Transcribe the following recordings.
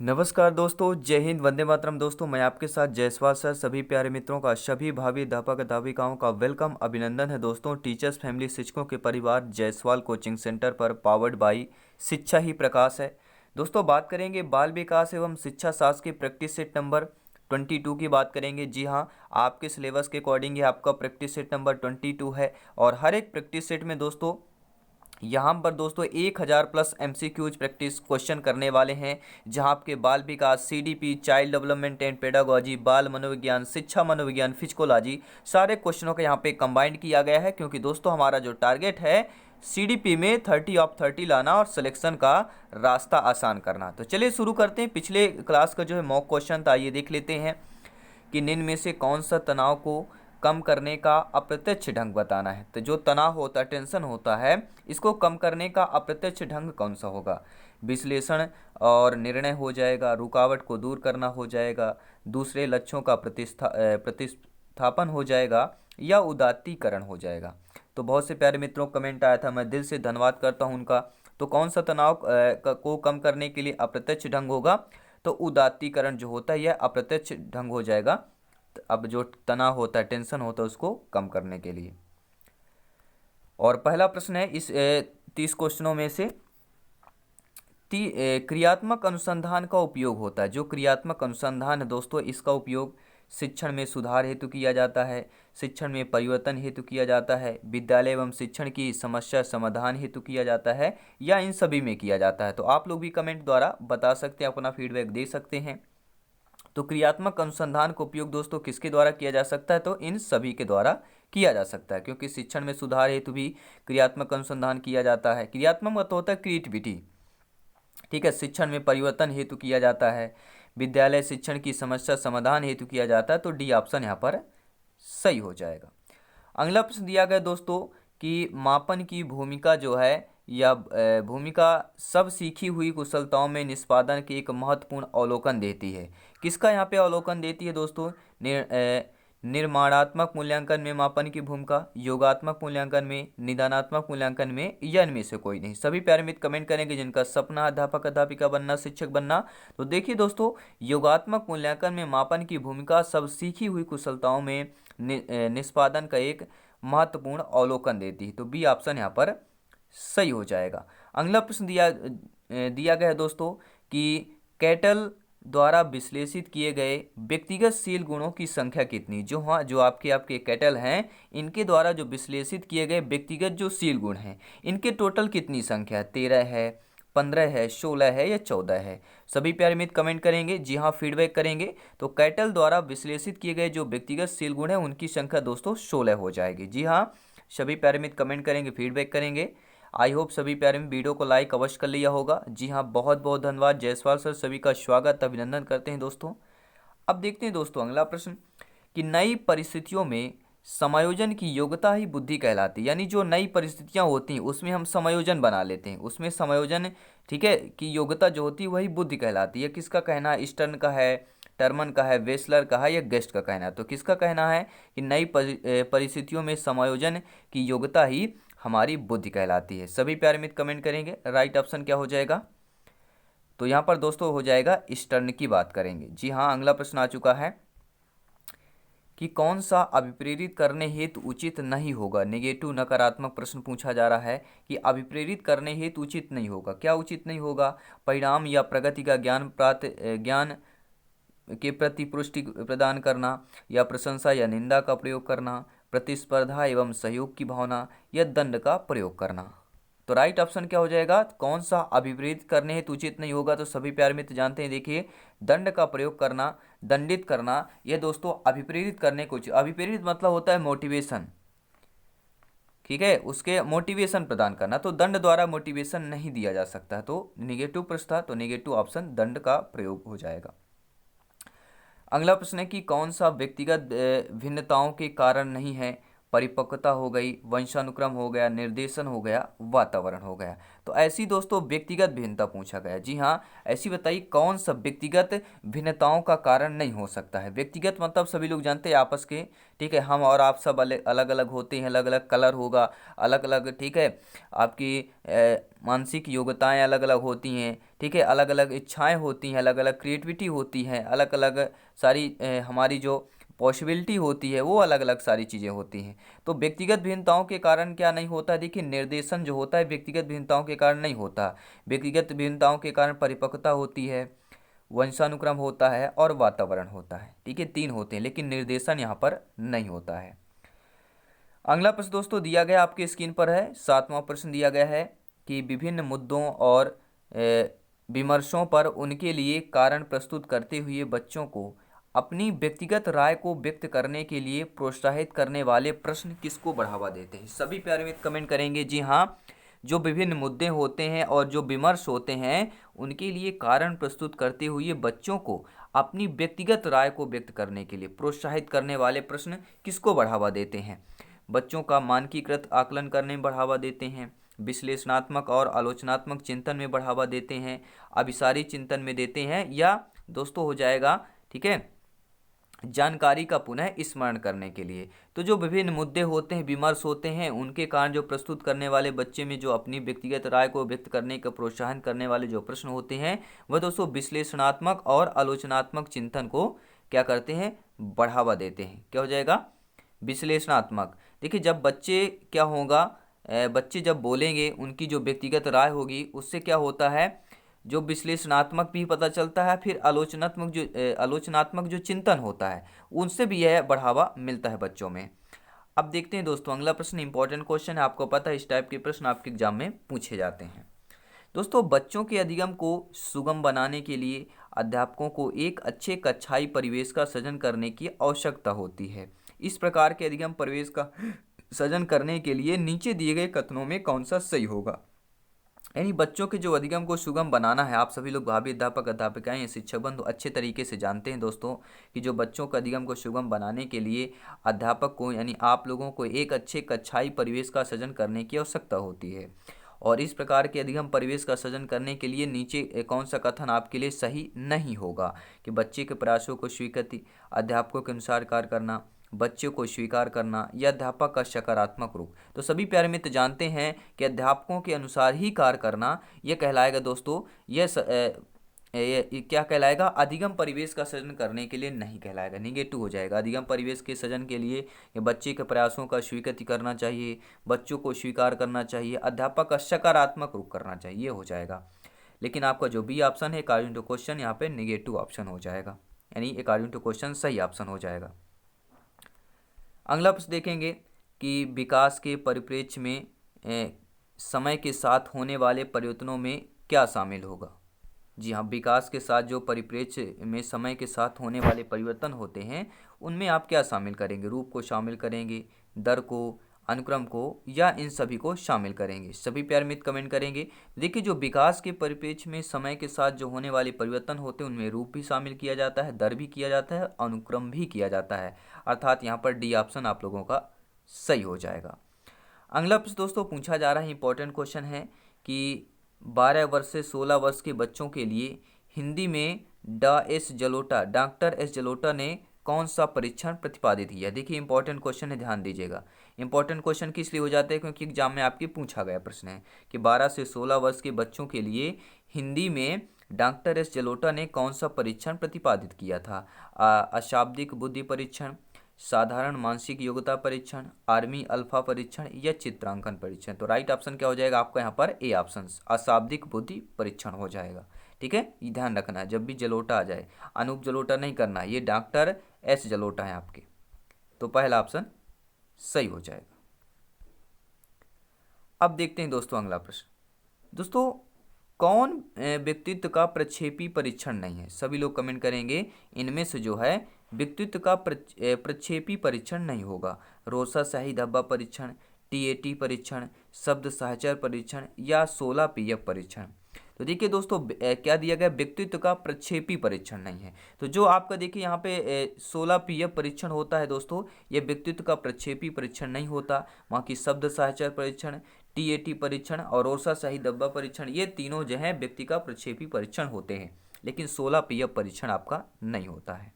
नमस्कार दोस्तों, जय हिंद, वंदे मातरम। दोस्तों, मैं आपके साथ जयसवाल सर। सभी प्यारे मित्रों का, सभी भावी अध्यापक अध्यापिकाओं का वेलकम, अभिनंदन है दोस्तों। टीचर्स फैमिली शिक्षकों के परिवार जयसवाल कोचिंग सेंटर पर, पावर्ड बाई शिक्षा ही प्रकाश है। दोस्तों, बात करेंगे बाल विकास एवं शिक्षा शास्त्र की प्रैक्टिस सेट नंबर 22 की बात करेंगे। जी हाँ, आपके सिलेबस के अकॉर्डिंग ये आपका प्रैक्टिस सेट नंबर 22 है। और हर एक प्रैक्टिस सेट में दोस्तों यहाँ पर दोस्तों 1000 प्लस एमसीक्यूज प्रैक्टिस क्वेश्चन करने वाले हैं, जहाँ आपके बाल विकास, CDP, child development and pedagogy, बाल मनोविज्ञान, शिक्षा मनोविज्ञान, फिजिकोलॉजी, सारे क्वेश्चनों को यहाँ पे कंबाइंड किया गया है। क्योंकि दोस्तों हमारा जो टारगेट है सीडीपी में 30 ऑफ 30 लाना और सिलेक्शन का रास्ता आसान करना। तो चलिए शुरू करते हैं। पिछले क्लास का जो है मॉक क्वेश्चन था, ये देख लेते हैं कि निम्न में से कौन सा तनाव को कम करने का अप्रत्यक्ष ढंग बताना है। तो जो तनाव होता है, टेंशन होता है, इसको कम करने का अप्रत्यक्ष ढंग कौन सा होगा? विश्लेषण और निर्णय हो जाएगा, रुकावट को दूर करना हो जाएगा, दूसरे लक्ष्यों का प्रतिस्थापन हो जाएगा, या उदात्तीकरण हो जाएगा। तो बहुत से प्यारे मित्रों कमेंट आया था, मैं दिल से धन्यवाद करता हूं उनका। तो कौन सा तनाव को कम करने के लिए अप्रत्यक्ष ढंग होगा? तो उदात्तीकरण जो होता है यह अप्रत्यक्ष ढंग हो जाएगा। अब जो तनाव होता है, टेंशन होता है, उसको कम करने के लिए। और पहला प्रश्न है इस 30 क्वेश्चनों में से क्रियात्मक अनुसंधान का उपयोग होता है। जो क्रियात्मक अनुसंधान है दोस्तों, इसका उपयोग शिक्षण में सुधार हेतु किया जाता है, शिक्षण में परिवर्तन हेतु किया जाता है, विद्यालय एवं शिक्षण की समस्या समाधान हेतु किया जाता है, या इन सभी में किया जाता है। तो आप लोग भी कमेंट द्वारा बता सकते हैं, अपना फीडबैक दे सकते हैं। तो क्रियात्मक अनुसंधान का उपयोग दोस्तों किसके द्वारा किया जा सकता है? तो इन सभी के द्वारा किया जा सकता है, क्योंकि शिक्षण में सुधार हेतु भी क्रियात्मक अनुसंधान किया जाता है। क्रियात्मक मतलब होता है क्रिएटिविटी, ठीक है। शिक्षण में परिवर्तन हेतु किया जाता है, विद्यालय शिक्षण की समस्या समाधान हेतु किया जाता है। तो डी ऑप्शन यहाँ पर सही हो जाएगा। अगला प्रश्न दिया गया दोस्तों कि मापन की भूमिका जो है, या भूमिका सब सीखी हुई कुशलताओं में निष्पादन के एक महत्वपूर्ण अवलोकन देती है। किसका यहाँ पे अवलोकन देती है दोस्तों? निर्माणात्मक मूल्यांकन में मापन की भूमिका, योगात्मक मूल्यांकन में, निदानात्मक मूल्यांकन में, या इनमें से कोई नहीं। सभी प्यारे मित्र कमेंट करेंगे जिनका सपना अध्यापक अध्यापिका बनना, शिक्षक बनना। तो देखिए दोस्तों, योगात्मक मूल्यांकन में मापन की भूमिका सब सीखी हुई कुशलताओं में निष्पादन का एक महत्वपूर्ण अवलोकन देती है। तो बी ऑप्शन यहाँ पर सही हो जाएगा। अगला प्रश्न दिया गया है दोस्तों कि कैटल द्वारा विश्लेषित किए गए व्यक्तिगत शील गुणों की संख्या कितनी? जो आपके कैटल हैं, इनके द्वारा जो विश्लेषित किए गए व्यक्तिगत जो शील गुण हैं, इनके टोटल कितनी संख्या है? 13 है, 15 है, 16 है, या 14 है? सभी प्यारे मित्र कमेंट करेंगे, जी हाँ फीडबैक करेंगे। तो कैटल द्वारा विश्लेषित किए गए जो व्यक्तिगत शील गुण है, उनकी संख्या दोस्तों 16 हो जाएगी। जी हाँ, सभी प्यारे मित्र कमेंट करेंगे, फीडबैक करेंगे। आई होप सभी प्यारे में वीडियो को लाइक अवश्य कर लिया होगा। जी हाँ, बहुत बहुत धन्यवाद जयसवाल सर, सभी का स्वागत अभिनंदन करते हैं दोस्तों। अब देखते हैं दोस्तों अगला प्रश्न कि नई परिस्थितियों में समायोजन की योग्यता ही बुद्धि कहलाती है। यानी जो नई परिस्थितियां होती हैं उसमें हम समायोजन बना लेते हैं, उसमें समायोजन, ठीक है, की योग्यता जो होती है वही बुद्धि कहलाती है। किसका कहना है? स्टर्न का है, टर्मन का है, वेस्लर का है, या गेस्ट का कहना है? तो किसका कहना है कि नई परिस्थितियों में समायोजन की योग्यता ही हमारी बुद्धि कहलाती है? सभी प्यारे मित्र कमेंट करेंगे, राइट ऑप्शन क्या हो जाएगा? तो यहाँ पर दोस्तों हो जाएगा स्टर्न की बात करेंगे। जी हाँ, अगला प्रश्न आ चुका है कि कौन सा अभिप्रेरित करने हेतु उचित नहीं होगा? नेगेटिव नकारात्मक प्रश्न पूछा जा रहा है कि अभिप्रेरित करने हेतु उचित नहीं होगा। क्या उचित नहीं होगा? परिणाम या प्रगति का ज्ञान के प्रति पुष्टि प्रदान करना, या प्रशंसा या निंदा का प्रयोग करना, प्रतिस्पर्धा एवं सहयोग की भावना, या दंड का प्रयोग करना। तो राइट ऑप्शन क्या हो जाएगा? कौन सा अभिप्रेरित करने हेतु उचित नहीं होगा? तो सभी प्यारे मित्र जानते हैं, देखिए, दंड का प्रयोग करना, दंडित करना, यह दोस्तों अभिप्रेरित करने को। अभिप्रेरित मतलब होता है मोटिवेशन, ठीक है, उसके मोटिवेशन प्रदान करना। तो दंड द्वारा मोटिवेशन नहीं दिया जा सकता। तो निगेटिव प्रश्न था, तो निगेटिव ऑप्शन दंड का प्रयोग हो जाएगा। अगला प्रश्न है कि कौन सा व्यक्तिगत भिन्नताओं के कारण नहीं है परिपक्वता हो गई, वंशानुक्रम हो गया, निर्देशन हो गया, वातावरण हो गया। तो ऐसी दोस्तों व्यक्तिगत भिन्नता पूछा गया। जी हाँ, ऐसी बताइए कौन सा व्यक्तिगत भिन्नताओं का कारण नहीं हो सकता है। व्यक्तिगत मतलब सभी लोग जानते हैं आपस के, ठीक है, हम और आप सब अलग अलग होते हैं, अलग अलग कलर होगा, अलग अलग, ठीक है, आपकी मानसिक योग्यताएं अलग अलग होती हैं, ठीक है, अलग अलग इच्छाएं होती हैं, अलग अलग क्रिएटिविटी होती है, अलग अलग सारी हमारी जो पॉसिबिलिटी होती है वो अलग अलग सारी चीज़ें होती हैं। तो व्यक्तिगत भिन्नताओं के कारण क्या नहीं होता है, देखिए निर्देशन जो होता है व्यक्तिगत भिन्नताओं के कारण नहीं होता। व्यक्तिगत भिन्नताओं के कारण परिपक्वता होती है, वंशानुक्रम होता है और वातावरण होता है, ठीक है, 3 होते हैं, लेकिन निर्देशन यहाँ पर नहीं होता है। अगला प्रश्न दोस्तों दिया गया आपके स्क्रीन पर है, 7वां प्रश्न दिया गया है कि विभिन्न मुद्दों और विमर्शों पर उनके लिए कारण प्रस्तुत करते हुए बच्चों को अपनी व्यक्तिगत राय को व्यक्त करने के लिए प्रोत्साहित करने वाले प्रश्न किसको बढ़ावा देते हैं। सभी प्यारे मित्र कमेंट करेंगे जी हाँ, जो विभिन्न मुद्दे होते हैं और जो विमर्श होते हैं उनके लिए कारण प्रस्तुत करते हुए बच्चों को अपनी व्यक्तिगत राय को व्यक्त करने के लिए प्रोत्साहित करने वाले प्रश्न किसको बढ़ावा देते हैं। बच्चों का मानकीकृत आकलन करने में बढ़ावा देते हैं, विश्लेषणात्मक और आलोचनात्मक चिंतन में बढ़ावा देते हैं, अभिसारी चिंतन में देते हैं, या दोस्तों हो जाएगा, ठीक है, जानकारी का पुनः स्मरण करने के लिए। तो जो विभिन्न मुद्दे होते हैं, विमर्श होते हैं, उनके कारण जो प्रस्तुत करने वाले बच्चे में जो अपनी व्यक्तिगत राय को व्यक्त करने का प्रोत्साहन करने वाले जो प्रश्न होते हैं वह दोस्तों विश्लेषणात्मक और आलोचनात्मक चिंतन को क्या करते हैं, बढ़ावा देते हैं। क्या हो जाएगा, विश्लेषणात्मक। देखिए जब बच्चे क्या होगा, बच्चे जब बोलेंगे उनकी जो व्यक्तिगत राय होगी उससे क्या होता है, जो विश्लेषणात्मक भी पता चलता है, फिर आलोचनात्मक जो चिंतन होता है उनसे भी यह बढ़ावा मिलता है बच्चों में। अब देखते हैं दोस्तों अगला प्रश्न, इंपॉर्टेंट क्वेश्चन है, आपको पता है इस टाइप के प्रश्न आपके एग्जाम में पूछे जाते हैं। दोस्तों बच्चों के अधिगम को सुगम बनाने के लिए अध्यापकों को एक अच्छे कक्षाई परिवेश का सृजन करने की आवश्यकता होती है। इस प्रकार के अधिगम परिवेश का सृजन करने के लिए नीचे दिए गए कथनों में कौन सा सही होगा। यानी बच्चों के जो अधिगम को सुगम बनाना है, आप सभी लोग भावी अध्यापक अध्यापिकाएं या शिक्षक बंधु अच्छे तरीके से जानते हैं दोस्तों कि जो बच्चों का अधिगम को सुगम बनाने के लिए अध्यापक को यानी आप लोगों को एक अच्छे कक्षाई परिवेश का सृजन करने की आवश्यकता होती है। और इस प्रकार के अधिगम परिवेश का सृजन करने के लिए नीचे कौन सा कथन आपके लिए सही नहीं होगा कि बच्चे के प्रयासों को स्वीकृति, अध्यापकों के अनुसार कार्य करना, बच्चों को स्वीकार करना, या अध्यापक का सकारात्मक रूप। तो सभी प्यारे मित्र जानते हैं कि अध्यापकों के अनुसार ही कार्य करना यह कहलाएगा दोस्तों, ये क्या कहलाएगा, अधिगम परिवेश का सृजन करने के लिए नहीं कहलाएगा, निगेटिव हो जाएगा। अधिगम परिवेश के सृजन के लिए ये बच्चे के प्रयासों का स्वीकृति करना चाहिए, बच्चों को स्वीकार करना चाहिए, अध्यापक का सकारात्मक रूप करना चाहिए, ये हो जाएगा। लेकिन आपका जो बी ऑप्शन है अकॉर्डिंग टू क्वेश्चन यहाँ पे निगेटिव ऑप्शन हो जाएगा, यानी अकॉर्डिंग टू क्वेश्चन सही ऑप्शन हो जाएगा। अगला प्रश्न देखेंगे कि विकास के परिप्रेक्ष्य में समय के साथ होने वाले परिवर्तनों में क्या शामिल होगा। जी हाँ, विकास के साथ जो परिप्रेक्ष्य में समय के साथ होने वाले परिवर्तन होते हैं उनमें आप क्या शामिल करेंगे, रूप को शामिल करेंगे, दर को, अनुक्रम को, या इन सभी को शामिल करेंगे। सभी प्यारे मित्र कमेंट करेंगे। देखिए जो विकास के परिप्रेक्ष्य में समय के साथ जो होने वाले परिवर्तन होते हैं उनमें रूप भी शामिल किया जाता है, दर भी किया जाता है, अनुक्रम भी किया जाता है, अर्थात यहाँ पर डी ऑप्शन आप लोगों का सही हो जाएगा। अगला प्रश्न दोस्तों पूछा जा रहा है, इंपॉर्टेंट क्वेश्चन है कि 12 वर्ष से 16 वर्ष के बच्चों के लिए हिंदी में डॉक्टर एस जलोटा ने कौन सा परीक्षण प्रतिपादित किया। देखिए इंपॉर्टेंट क्वेश्चन है, ध्यान दीजिएगा। इंपॉर्टेंट क्वेश्चन किस लिए हो जाते हैं, क्योंकि एग्जाम में आपके पूछा गया प्रश्न है कि 12 से 16 वर्ष के बच्चों के लिए हिंदी में डॉक्टर एस जलोटा ने कौन सा परीक्षण प्रतिपादित किया था। अशाब्दिक बुद्धि परीक्षण, साधारण मानसिक योग्यता परीक्षण, आर्मी अल्फा परीक्षण, या चित्रांकन परीक्षण। तो राइट ऑप्शन क्या हो जाएगा आपका यहाँ पर ए ऑप्शन, अशाब्दिक बुद्धि परीक्षण हो जाएगा। ठीक है, ये ध्यान रखना है जब भी जलोटा आ जाए, अनूप जलोटा नहीं करना, ये डॉक्टर एस जलोटा है आपके, तो पहला ऑप्शन सही हो जाएगा। अब देखते हैं दोस्तों अगला प्रश्न। दोस्तों कौन व्यक्तित्व का प्रक्षेपी परीक्षण नहीं है। सभी लोग कमेंट करेंगे इनमें से जो है व्यक्तित्व का प्रक्षेपी परीक्षण नहीं होगा। रोसा शाही धब्बा परीक्षण, टीएटी परीक्षण, शब्द सहचर परीक्षण, या 16 पीएफ परीक्षण। तो देखिए दोस्तों क्या दिया गया, व्यक्तित्व का प्रक्षेपी परीक्षण नहीं है। तो जो आपका देखिए यहाँ पे 16 पीएफ परीक्षण होता है दोस्तों, ये व्यक्तित्व का प्रक्षेपी परीक्षण नहीं होता। वहाँ की शब्द साहचर्य परीक्षण, टीएटी परीक्षण और ओरसा शाही डब्बा परीक्षण, ये तीनों जो है व्यक्ति का प्रक्षेपी परीक्षण होते हैं, लेकिन 16 पीएफ परीक्षण आपका नहीं होता है।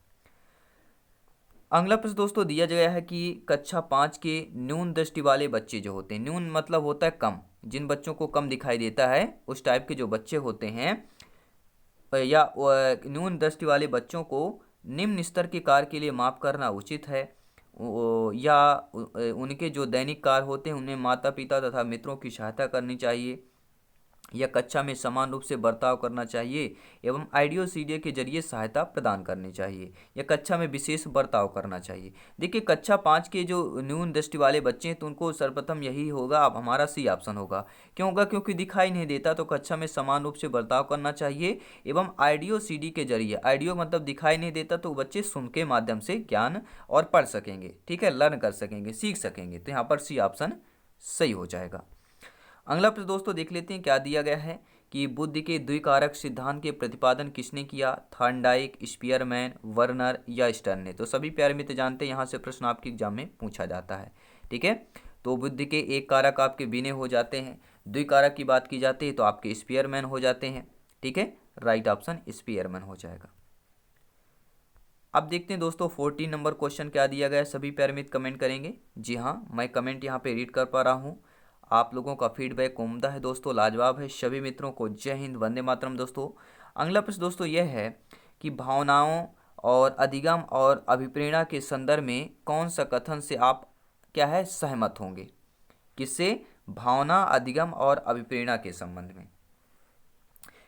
अगला प्रश्न दोस्तों दिया गया है कि कक्षा 5 के न्यून दृष्टि वाले बच्चे जो होते हैं, न्यून मतलब होता है कम, जिन बच्चों को कम दिखाई देता है उस टाइप के जो बच्चे होते हैं, या न्यून दृष्टि वाले बच्चों को निम्न स्तर के कार्य के लिए माफ करना उचित है, या उनके जो दैनिक कार्य होते हैं उनमें माता पिता तथा मित्रों की सहायता करनी चाहिए, या कक्षा में समान रूप से बर्ताव करना चाहिए एवं आईडीओ-सीडीओ के जरिए सहायता प्रदान करनी चाहिए, या कक्षा में विशेष बर्ताव करना चाहिए। देखिए कक्षा 5 के जो न्यून दृष्टि वाले बच्चे हैं तो उनको सर्वप्रथम यही होगा, अब हमारा सी ऑप्शन होगा। क्यों होगा? क्योंकि दिखाई नहीं देता, तो कक्षा में समान रूप से बर्ताव करना चाहिए एवं आईडीओ-सीडी के जरिए, आईडीओ मतलब दिखाई नहीं देता, तो बच्चे सुन के माध्यम से ज्ञान और पढ़ सकेंगे, ठीक है, लर्न कर सकेंगे, सीख सकेंगे। तो यहाँ पर सी ऑप्शन सही हो जाएगा। अगला प्रश्न दोस्तों देख लेते हैं क्या दिया गया है कि बुद्धि के द्विकारक सिद्धांत के प्रतिपादन किसने किया, थॉर्नडाइक, स्पीयरमैन, वर्नर या स्टर्न ने। तो सभी प्यारे मित्र जानते हैं यहाँ से प्रश्न आपके एग्जाम में पूछा जाता है, ठीक है। तो बुद्धि के एक कारक आपके बिने हो जाते हैं, द्विकारक की बात की जाती है तो आपके स्पीयरमैन हो जाते हैं, ठीक है, राइट ऑप्शन स्पीयरमैन हो जाएगा। अब देखते हैं दोस्तों 14 नंबर क्वेश्चन क्या दिया गया है, सभी प्यारे मित्र कमेंट करेंगे। जी हाँ, मैं कमेंट यहाँ पे रीड कर पा रहा हूँ। आप लोगों का फीडबैक उम्दा है दोस्तों, लाजवाब है। सभी मित्रों को जय हिंद, वंदे मातरम दोस्तों। अगला प्रश्न दोस्तों यह है कि भावनाओं और अधिगम और अभिप्रेरणा के संदर्भ में कौन सा कथन से आप क्या है सहमत होंगे, किससे? भावना, अधिगम और अभिप्रेरणा के संबंध में,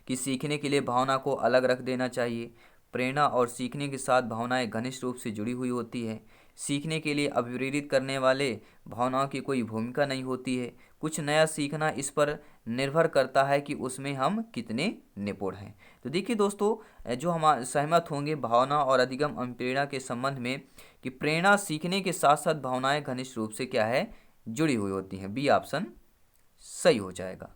कि सीखने के लिए भावना को अलग रख देना चाहिए, प्रेरणा और सीखने के साथ भावनाएं घनिष्ठ रूप से जुड़ी हुई होती है, सीखने के लिए अभिप्रेरित करने वाले भावनाओं की कोई भूमिका नहीं होती है, कुछ नया सीखना इस पर निर्भर करता है कि उसमें हम कितने निपुण हैं। तो देखिए दोस्तों जो हम सहमत होंगे भावना और अधिगम अभिप्रेरणा के संबंध में, कि प्रेरणा सीखने के साथ साथ भावनाएं घनिष्ठ रूप से क्या है जुड़ी हुई होती हैं, बी ऑप्शन सही हो जाएगा।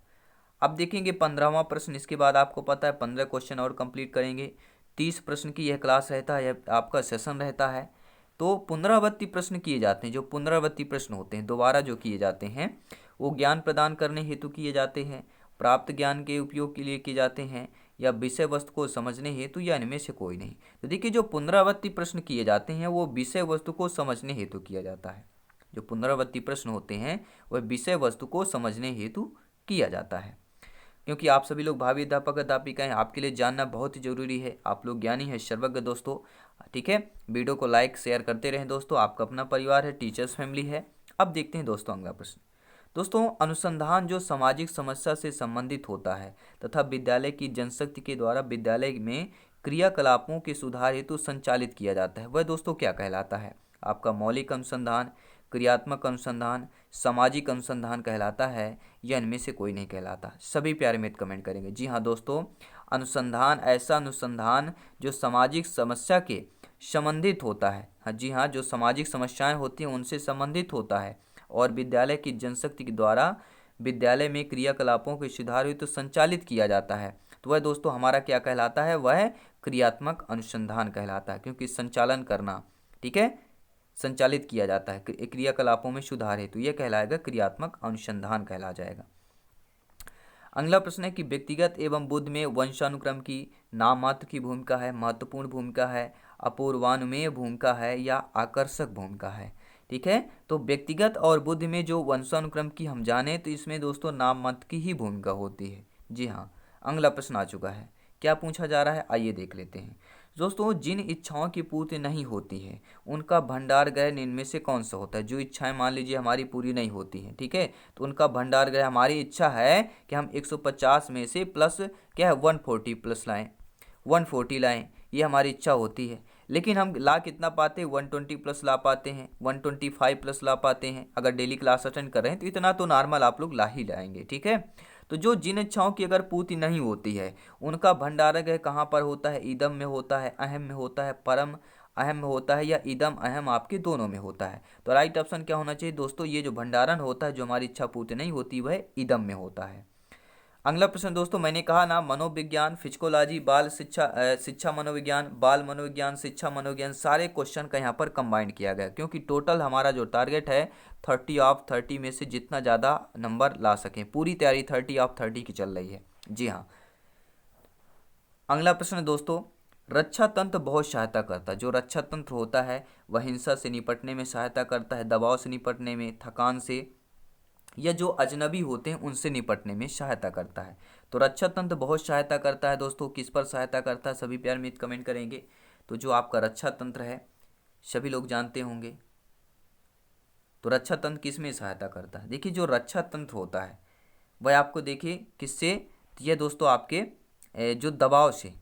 अब देखेंगे 15वां प्रश्न, इसके बाद आपको पता है 15 क्वेश्चन और कंप्लीट करेंगे। 30 प्रश्न की यह क्लास रहता है, यह आपका सेशन रहता है। तो पुनरावृत्ति प्रश्न किए जाते हैं, जो पुनरावृत्ति प्रश्न होते हैं दोबारा जो किए जाते हैं वो ज्ञान प्रदान करने हेतु किए जाते हैं, प्राप्त ज्ञान के उपयोग के लिए किए जाते हैं, या विषय वस्तु को समझने हेतु, या इनमें से कोई नहीं। तो देखिए जो पुनरावृत्ति प्रश्न किए जाते हैं वो विषय वस्तु को समझने हेतु किया जाता है। जो पुनरावृत्ति प्रश्न होते हैं वह विषय वस्तु को समझने हेतु किया जाता है, क्योंकि आप सभी लोग भावी अध्यापक अध्यापिका हैं, आपके लिए जानना बहुत ही जरूरी है। आप लोग ज्ञानी हैं, सर्वज्ञ दोस्तों, ठीक है। वीडियो को लाइक शेयर करते रहें दोस्तों, आपका अपना परिवार है, टीचर्स फैमिली है। अब देखते हैं दोस्तों अगला प्रश्न। दोस्तों अनुसंधान जो सामाजिक समस्या से संबंधित होता है तथा विद्यालय की जनशक्ति के द्वारा विद्यालय में क्रियाकलापों के सुधार हेतु संचालित किया जाता है, वह दोस्तों क्या कहलाता है? आपका मौलिक अनुसंधान, क्रियात्मक अनुसंधान, सामाजिक अनुसंधान कहलाता है, या इनमें से कोई नहीं कहलाता? सभी प्यारे मित्र कमेंट करेंगे। जी हाँ दोस्तों, अनुसंधान ऐसा अनुसंधान जो सामाजिक समस्या के संबंधित होता है, हाँ जी हाँ, जो सामाजिक समस्याएं होती हैं उनसे संबंधित होता है और विद्यालय की जनशक्ति के द्वारा विद्यालय में क्रियाकलापों के सुधार हेतु संचालित किया जाता है, तो वह दोस्तों हमारा क्या कहलाता है? वह क्रियात्मक अनुसंधान कहलाता है, क्योंकि संचालन करना, ठीक है, संचालित किया जाता है क्रियाकलापों में सुधार हेतु, यह कहलाएगा क्रियात्मक अनुसंधान कहला जाएगा। अगला प्रश्न है कि व्यक्तिगत एवं बुद्ध में वंशानुक्रम की नाम मात्र की भूमिका है, महत्वपूर्ण भूमिका है, अपूर्वानुमेय भूमिका है, या आकर्षक भूमिका है, ठीक है। तो व्यक्तिगत और बुद्ध में जो वंशानुक्रम की हम जाने तो इसमें दोस्तों नाम मात्र की ही भूमिका होती है। जी हाँ, अगला प्रश्न आ चुका है, क्या पूछा जा रहा है आइए देख लेते हैं। दोस्तों जिन इच्छाओं की पूर्ति नहीं होती है उनका भंडार गृह इनमें से कौन सा होता है? जो इच्छाएं मान लीजिए हमारी पूरी नहीं होती हैं, ठीक है, तो उनका भंडार गृह, हमारी इच्छा है कि हम 150 में से प्लस क्या है 140 प्लस लाएं, 140 लाएं, ये हमारी इच्छा होती है, लेकिन हम ला कितना पाते हैं? 120 प्लस ला पाते हैं, 125 प्लस ला पाते हैं। अगर डेली क्लास अटेंड कर रहे हैं तो इतना तो नॉर्मल आप लोग ला ही लाएंगे, ठीक है। तो जो जिन इच्छाओं की अगर पूर्ति नहीं होती है उनका भंडारक है कहाँ पर होता है? इदम में होता है, अहम में होता है, परम अहम में होता है, या इदम अहम आपके दोनों में होता है? तो राइट ऑप्शन क्या होना चाहिए दोस्तों? ये जो भंडारण होता है जो हमारी इच्छा पूर्ति नहीं होती वह इदम में होता है। अगला प्रश्न दोस्तों, मैंने कहा ना मनोविज्ञान, फिजिकोलॉजी, बाल शिक्षा, शिक्षा मनोविज्ञान, बाल मनोविज्ञान, शिक्षा मनोविज्ञान, सारे क्वेश्चन का यहाँ पर कंबाइंड किया गया, क्योंकि टोटल हमारा जो टारगेट है 30 में से जितना ज़्यादा नंबर ला सकें। पूरी तैयारी 30 की चल रही है। जी हाँ। अगला प्रश्न दोस्तों, रक्षा तंत्र बहुत सहायता करता है। जो रक्षा तंत्र होता है वह हिंसा से निपटने में सहायता करता है, दबाव से निपटने में, थकान से, या जो अजनबी होते हैं उनसे निपटने में सहायता करता है। तो रक्षा तंत्र बहुत सहायता करता है दोस्तों। किस पर सहायता करता है, सभी प्यार मित्र कमेंट करेंगे। तो जो आपका रक्षा तंत्र है सभी लोग जानते होंगे। तो रक्षा तंत्र किस में सहायता करता है? देखिए जो रक्षा तंत्र होता है वह आपको देखिए किससे, तो यह दोस्तों आपके जो दबाव से,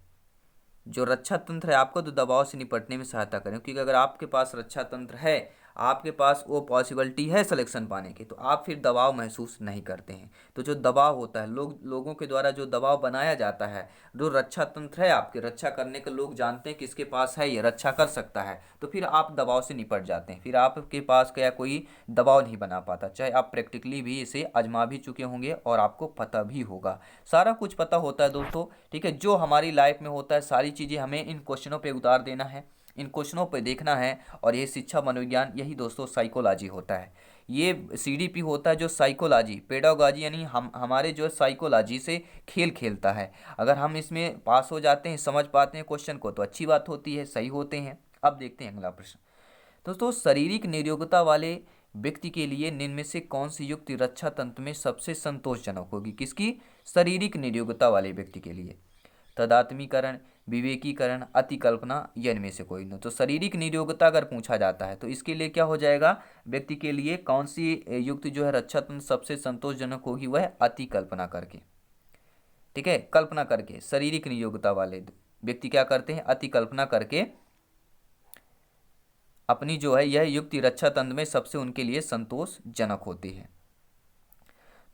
जो रक्षा तंत्र है आपको तो दबाव से निपटने में सहायता करें, क्योंकि अगर आपके पास रक्षा तंत्र है, आपके पास वो पॉसिबिलिटी है सिलेक्शन पाने की, तो आप फिर दबाव महसूस नहीं करते हैं। तो जो दबाव होता है, लोगों के द्वारा जो दबाव बनाया जाता है, जो रक्षा तंत्र है आपके, रक्षा करने के लोग जानते हैं कि इसके पास है, ये रक्षा कर सकता है, तो फिर आप दबाव से निपट जाते हैं। फिर आपके पास क्या कोई दबाव नहीं बना पाता, चाहे आप प्रैक्टिकली भी इसे आजमा भी चुके होंगे और आपको पता भी होगा। सारा कुछ पता होता है दोस्तों, ठीक है। जो हमारी लाइफ में होता है सारी चीज़ें हमें इन क्वेश्चनों पे उतार देना है, इन क्वेश्चनों पे देखना है। और ये शिक्षा मनोविज्ञान, यही दोस्तों साइकोलॉजी होता है। ये सीडीपी होता है जो साइकोलॉजी, पेडागॉजी, यानी हमारे जो साइकोलॉजी से खेल खेलता है। अगर हम इसमें पास हो जाते हैं, समझ पाते हैं क्वेश्चन को, तो अच्छी बात होती है, सही होते हैं। अब देखते हैं अगला प्रश्न दोस्तों, शारीरिक निरोगता वाले व्यक्ति के लिए निम्न में से कौन सी युक्ति रक्षा तंत्र में सबसे संतोषजनक होगी? किसकी? शारीरिक निरोगता वाले व्यक्ति के लिए। तदात्मीकरण, विवेकीकरण, अतिकल्पना, या इनमें से कोई नहीं। तो शारीरिक निरोगता अगर पूछा जाता है तो इसके लिए क्या हो जाएगा, व्यक्ति के लिए कौन सी युक्ति जो है रक्षा तंत्र सबसे संतोषजनक होगी? वह अतिकल्पना करके, ठीक है, कल्पना करके। शारीरिक निरोगता वाले व्यक्ति क्या करते हैं? अतिकल्पना करके अपनी जो है यह युक्ति रक्षा तंत्र में सबसे उनके लिए संतोषजनक होती है।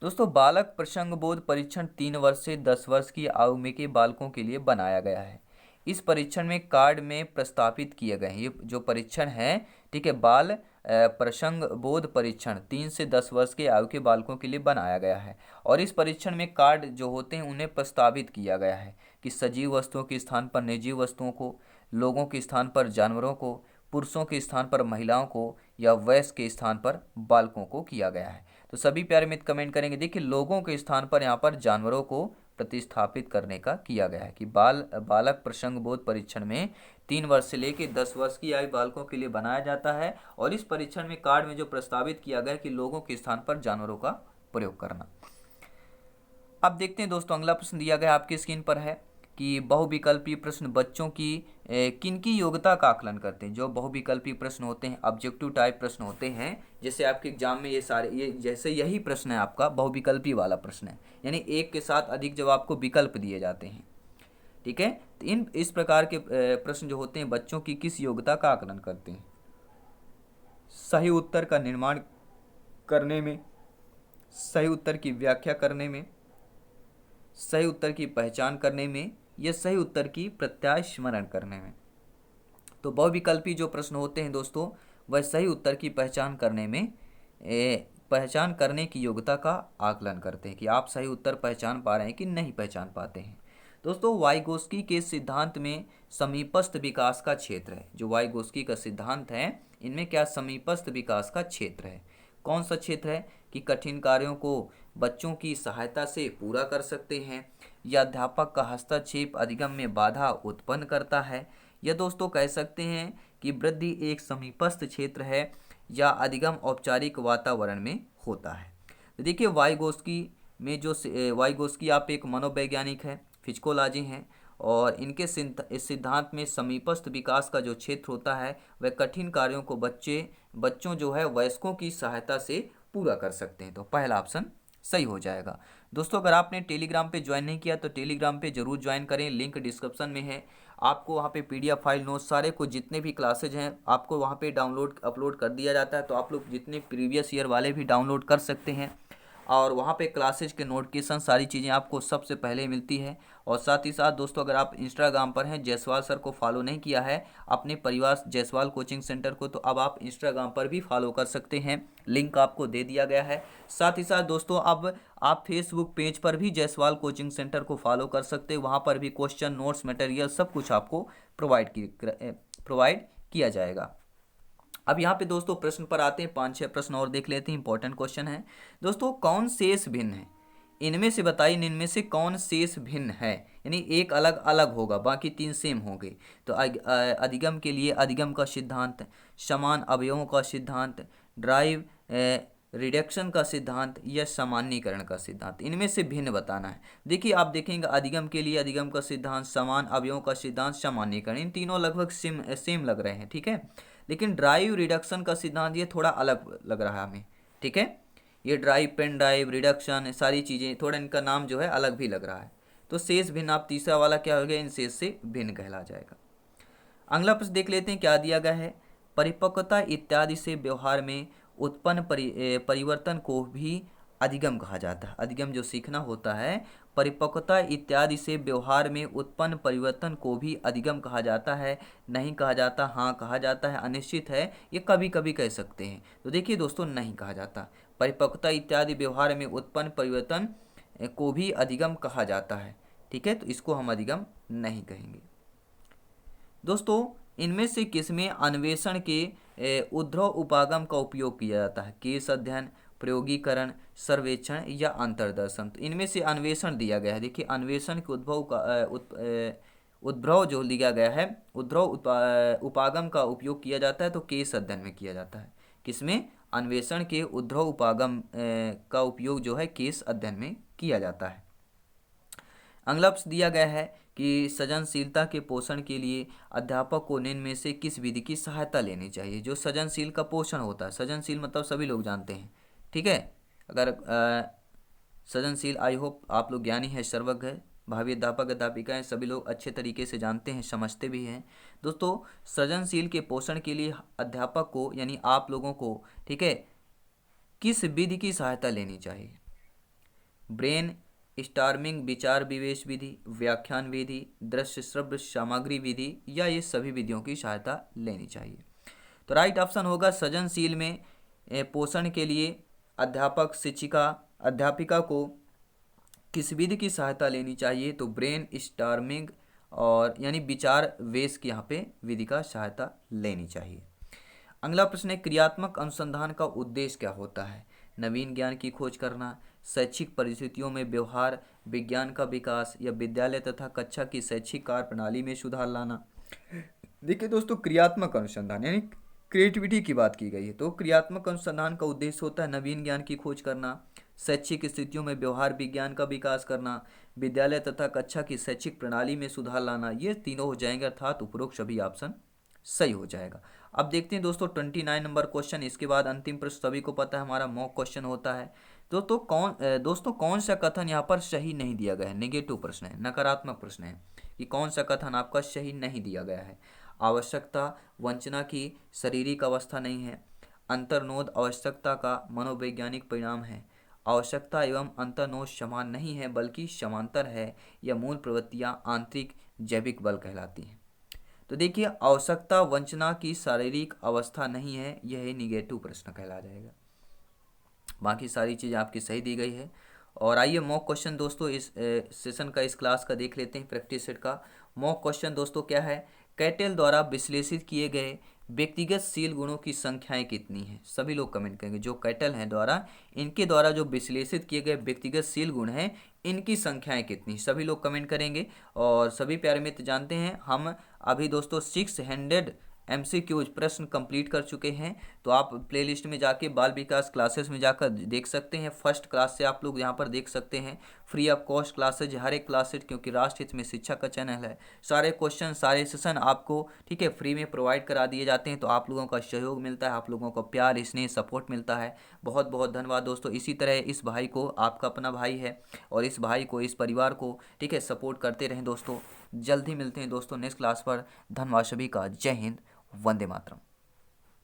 दोस्तों बालक प्रसंग बोध परीक्षण 3 वर्ष से 10 वर्ष की आयु में के बालकों के लिए बनाया गया है। इस परीक्षण में कार्ड में प्रस्तावित किए गए हैं। ये जो परीक्षण है, ठीक है, बाल प्रसंग बोध परीक्षण 3 से 10 वर्ष के आयु के बालकों के लिए बनाया गया है। और इस परीक्षण में कार्ड जो होते हैं उन्हें प्रस्तावित किया गया है कि सजीव वस्तुओं के स्थान पर निर्जीव वस्तुओं को, लोगों के स्थान पर जानवरों को, पुरुषों के स्थान पर महिलाओं को, या वयस्क के स्थान पर बालकों को किया गया है। तो सभी प्यारे मित्र कमेंट करेंगे। देखिए लोगों के स्थान पर यहाँ पर जानवरों को प्रतिस्थापित करने का किया गया है कि बालक प्रसंग बोध परीक्षण में 3 वर्ष से लेकर 10 वर्ष की आयु बालकों के लिए बनाया जाता है। और इस परीक्षण में कार्ड में जो प्रस्तावित किया गया कि लोगों के स्थान पर जानवरों का प्रयोग करना। अब देखते हैं दोस्तों अगला प्रश्न दिया गया आपकी स्क्रीन पर है कि बहुविकल्पीय प्रश्न बच्चों की किनकी योग्यता का आकलन करते हैं। जो बहुविकल्पीय प्रश्न होते हैं, ऑब्जेक्टिव टाइप प्रश्न होते हैं, जैसे आपके एग्जाम में ये सारे, ये जैसे यही प्रश्न है आपका बहुविकल्पीय वाला प्रश्न है, यानी एक के साथ अधिक जब आपको विकल्प दिए जाते हैं, ठीक है। तो इस प्रकार के प्रश्न जो होते हैं बच्चों की किस योग्यता का आकलन करते हैं? सही उत्तर का निर्माण करने में, सही उत्तर की व्याख्या करने में, सही उत्तर की पहचान करने में, या सही उत्तर की प्रत्याय स्मरण करने में। तो बहुविकल्पी जो प्रश्न होते हैं दोस्तों वह सही उत्तर की पहचान करने में, पहचान करने की योग्यता का आकलन करते हैं कि आप सही उत्तर पहचान पा रहे हैं कि नहीं पहचान पाते हैं। दोस्तों वाइगोस्की के सिद्धांत में समीपस्थ विकास का क्षेत्र है। जो वाइगोस्की का सिद्धांत है इनमें क्या समीपस्थ विकास का क्षेत्र है। कौन सा क्षेत्र है कि कठिन कार्यों को बच्चों की सहायता से पूरा कर सकते हैं, या अध्यापक का हस्तक्षेप अधिगम में बाधा उत्पन्न करता है, या दोस्तों कह सकते हैं कि वृद्धि एक समीपस्थ क्षेत्र है, या अधिगम औपचारिक वातावरण में होता है। तो देखिए वाइगोस्की में जो वाइगोस्की आप एक मनोवैज्ञानिक है, फिजिकोलॉजी हैं, और इनके इस सिद्धांत में समीपस्थ विकास का जो क्षेत्र होता है वह कठिन कार्यों को बच्चों जो है वयस्कों की सहायता से पूरा कर सकते हैं। तो पहला ऑप्शन सही हो जाएगा। दोस्तों अगर आपने टेलीग्राम पे ज्वाइन नहीं किया तो टेलीग्राम पे जरूर ज्वाइन करें, लिंक डिस्क्रिप्शन में है। आपको वहाँ पे PDF फाइल नोट्स सारे को जितने भी क्लासेज हैं आपको वहाँ पे अपलोड कर दिया जाता है, तो आप लोग जितने प्रीवियस ईयर वाले भी डाउनलोड कर सकते हैं। और वहाँ पे क्लासेज के नोटिफिकेशन सारी चीज़ें आपको सबसे पहले मिलती है। और साथ ही साथ दोस्तों अगर आप इंस्टाग्राम पर हैं, जायसवाल सर को फॉलो नहीं किया है अपने परिवार जायसवाल कोचिंग सेंटर को, तो अब आप इंस्टाग्राम पर भी फॉलो कर सकते हैं, लिंक आपको दे दिया गया है। साथ ही साथ दोस्तों अब आप फेसबुक पेज पर भी जायसवाल कोचिंग सेंटर को फॉलो कर सकते हैं, वहाँ पर भी क्वेश्चन नोट्स मटेरियल सब कुछ आपको प्रोवाइड किया जाएगा। अब यहाँ पे दोस्तों प्रश्न पर आते हैं, 5-6 प्रश्न और देख लेते हैं, इंपॉर्टेंट क्वेश्चन है। दोस्तों कौन शेष भिन्न है, इनमें से बताइए, इनमें से कौन शेष भिन्न है, यानी एक अलग अलग होगा बाकी 3 सेम होंगे। तो अधिगम के लिए अधिगम का सिद्धांत, समान अवयवों का सिद्धांत, ड्राइव रिडक्शन का सिद्धांत या सामान्यीकरण का सिद्धांत, इनमें से भिन्न बताना है। देखिए आप देखेंगे अधिगम के लिए अधिगम का सिद्धांत, समान अवयवों का सिद्धांत, सामान्यीकरण, इन तीनों लगभग सेम लग रहे हैं, ठीक है। लेकिन ड्राइव रिडक्शन का सिद्धांत ये थोड़ा अलग लग रहा है हमें, ठीक है। ये ड्राइव, पेन ड्राइव, रिडक्शन, सारी चीज़ें थोड़ा इनका नाम जो है अलग भी लग रहा है। तो शेष भिन्न, आप तीसरा वाला क्या हो गया, इन शेष से भिन्न कहला जाएगा। अगला प्रश्न देख लेते हैं, क्या दिया गया है। परिपक्वता इत्यादि से व्यवहार में उत्पन्न परिवर्तन को भी अधिगम कहा जाता है। अधिगम जो सीखना होता है, परिपक्वता इत्यादि से व्यवहार में उत्पन्न परिवर्तन को भी अधिगम कहा जाता है, नहीं कहा जाता, हाँ कहा जाता है, अनिश्चित है, ये कभी कभी कह सकते हैं। तो देखिए दोस्तों नहीं कहा जाता, परिपक्वता इत्यादि व्यवहार में उत्पन्न परिवर्तन को भी अधिगम कहा जाता है, ठीक है। तो इसको हम अधिगम नहीं कहेंगे। दोस्तों इनमें से किसमें अन्वेषण के उद्भव उपागम का उपयोग किया जाता है, केस अध्ययन, प्रयोगीकरण, सर्वेक्षण या अंतर्दर्शन। तो इनमें से अन्वेषण दिया गया है। देखिए अन्वेषण के उद्भव जो दिया गया है, उद्भव उपागम का उपयोग किया जाता है, तो केस अध्ययन में किया जाता है। किसमें, अन्वेषण के उद्भव उपागम का उपयोग जो है केस अध्ययन में किया जाता है। अगला प्रश्न दिया गया है कि सृजनशीलता के पोषण के लिए अध्यापक को निम्न में से किस विधि की सहायता लेनी चाहिए। जो सृजनशील का पोषण होता है, सृजनशील मतलब सभी लोग जानते हैं, ठीक है। अगर सृजनशील, आई होप आप लोग ज्ञानी है, सर्वज्ञ है, भावी अध्यापक अध्यापिका हैं, सभी लोग अच्छे तरीके से जानते हैं, समझते भी हैं। दोस्तों सृजनशील के पोषण के लिए अध्यापक को यानी आप लोगों को, ठीक है, किस विधि की सहायता लेनी चाहिए। ब्रेन स्टॉर्मिंग विचार विवेश विधि, व्याख्यान विधि, दृश्य श्रव्य सामग्री विधि या ये सभी विधियों की सहायता लेनी चाहिए। तो राइट ऑप्शन होगा सृजनशील में पोषण के लिए अध्यापक शिक्षिका अध्यापिका को किस विधि की सहायता लेनी चाहिए, तो ब्रेन स्टॉर्मिंग और यानी विचार वेश की यहाँ पे विधि का सहायता लेनी चाहिए। अगला प्रश्न है, क्रियात्मक अनुसंधान का उद्देश्य क्या होता है। नवीन ज्ञान की खोज करना, शैक्षिक परिस्थितियों में व्यवहार विज्ञान का विकास या विद्यालय तथा कक्षा की शैक्षिक कार्य प्रणाली में सुधार लाना। देखिए दोस्तों क्रियात्मक अनुसंधान यानी क्रिएटिविटी की बात की गई है, तो क्रियात्मक अनुसंधान का उद्देश्य होता है नवीन ज्ञान की खोज करना, शैक्षिक स्थितियों में व्यवहार विज्ञान का विकास करना, विद्यालय तथा कक्षा की शैक्षिक प्रणाली में सुधार लाना। ये तीनों हो जाएंगे, अर्थात उपरोक्त सभी ऑप्शन सही हो जाएगा। अब देखते हैं दोस्तों 29 नंबर क्वेश्चन, इसके बाद अंतिम प्रश्न सभी को पता है हमारा मॉक क्वेश्चन होता है। दोस्तों कौन सा कथन यहाँ पर सही नहीं दिया गया है। नेगेटिव प्रश्न है, नकारात्मक प्रश्न है कि कौन सा कथन आपका सही नहीं दिया गया है। आवश्यकता वंचना की शारीरिक अवस्था नहीं है, अंतर्नोद आवश्यकता का मनोवैज्ञानिक परिणाम है, आवश्यकता एवं अंतर्नोद समान नहीं है बल्कि समांतर है, या मूल प्रवृत्तियाँ आंतरिक जैविक बल कहलाती हैं। तो देखिए आवश्यकता वंचना की शारीरिक अवस्था नहीं है, यह निगेटिव प्रश्न कहला जाएगा। बाकी सारी चीज़ आपकी सही दी गई है। और आइए मॉक क्वेश्चन दोस्तों इस सेशन का, इस क्लास का देख लेते हैं, प्रैक्टिस सेट का। मॉक क्वेश्चन दोस्तों क्या है, कैटेल द्वारा विश्लेषित किए गए व्यक्तिगत शील गुणों की संख्याएं कितनी हैं। सभी लोग कमेंट करेंगे, जो कैटेल हैं द्वारा, इनके द्वारा जो विश्लेषित किए गए व्यक्तिगत शील गुण हैं इनकी संख्याएं कितनी, सभी लोग कमेंट करेंगे। और सभी प्यारे मित्र जानते हैं हम अभी दोस्तों 600 MCQs प्रश्न कंप्लीट कर चुके हैं। तो आप प्लेलिस्ट में जाके बाल विकास क्लासेस में जाकर देख सकते हैं। फर्स्ट क्लास से आप लोग यहाँ पर देख सकते हैं, फ्री ऑफ कॉस्ट क्लासेज, हर एक क्लासेज, क्योंकि राष्ट्रहित में शिक्षा का चैनल है। सारे क्वेश्चन सारे सेशन आपको, ठीक है, फ्री में प्रोवाइड करा दिए जाते हैं। तो आप लोगों का सहयोग मिलता है, आप लोगों को प्यार स्नेह सपोर्ट मिलता है। बहुत बहुत धन्यवाद दोस्तों। इसी तरह इस भाई को, आपका अपना भाई है, और इस भाई को, इस परिवार को, ठीक है, सपोर्ट करते रहें दोस्तों। जल्द ही मिलते हैं दोस्तों नेक्स्ट क्लास पर। धन्यवाद सभी का। जय हिंद, वंदे मातरम।